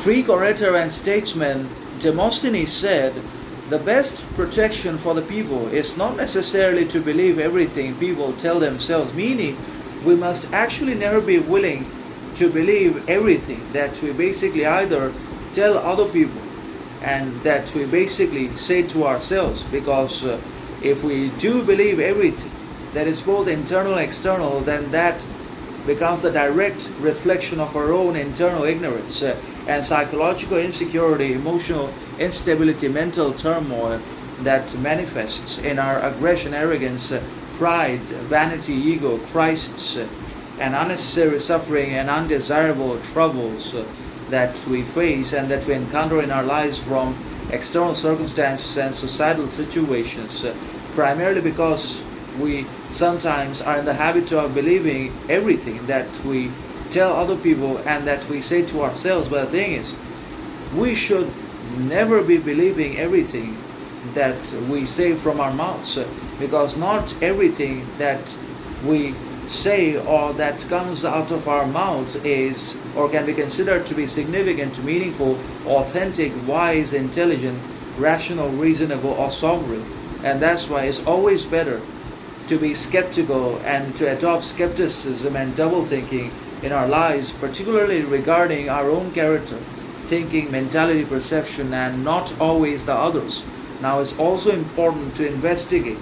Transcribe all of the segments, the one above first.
Greek orator and statesman Demosthenes said, the best protection for the people is not necessarily to believe everything people tell themselves, meaning we must actually never be willing to believe everything that we basically either tell other people and that we basically say to ourselves, because if we do believe everything that is both internal and external, then that becomes the direct reflection of our own internal ignorance and psychological insecurity, emotional instability, mental turmoil that manifests in our aggression, arrogance, pride, vanity, ego, crisis, and unnecessary suffering and undesirable troubles that we face and that we encounter in our lives from external circumstances and societal situations, primarily because we sometimes are in the habit of believing everything that we tell other people and that we say to ourselves. But the thing is, we should never be believing everything that we say from our mouths, because not everything that we say or that comes out of our mouth is or can be considered to be significant, meaningful, authentic, wise, intelligent, rational, reasonable, or sovereign. And that's why it's always better to be skeptical and to adopt skepticism and double thinking in our lives, particularly regarding our own character, thinking, mentality, perception, and not always the others. Now, it's also important to investigate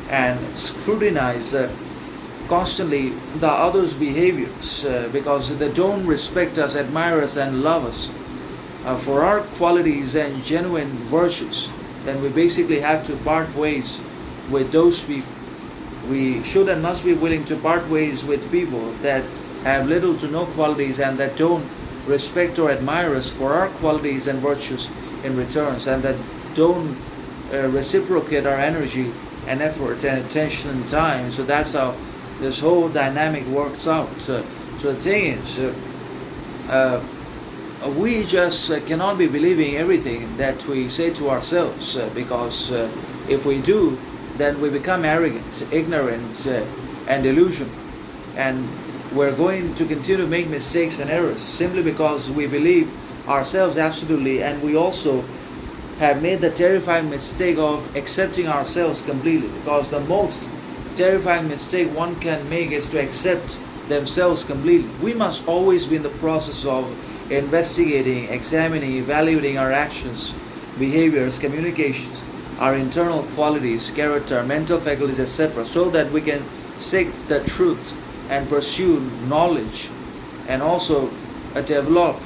and scrutinize constantly the others' behaviors because they don't respect us, admire us, and love us for our qualities and genuine virtues. Then we basically have to part ways with those people. We should and must be willing to part ways with people that have little to no qualities and that don't respect or admire us for our qualities and virtues in returns, and that don't reciprocate our energy and effort and attention and time. So that's how this whole dynamic works out. So the thing is, we just cannot be believing everything that we say to ourselves because if we do, then we become arrogant, ignorant, and delusional. And we're going to continue to make mistakes and errors simply because we believe ourselves absolutely, and we also have made the terrifying mistake of accepting ourselves completely, because the most terrifying mistake one can make is to accept themselves completely. We must always be in the process of investigating, examining, evaluating our actions, behaviors, communications, our internal qualities, character, mental faculties, etc., so that we can seek the truth and pursue knowledge and also develop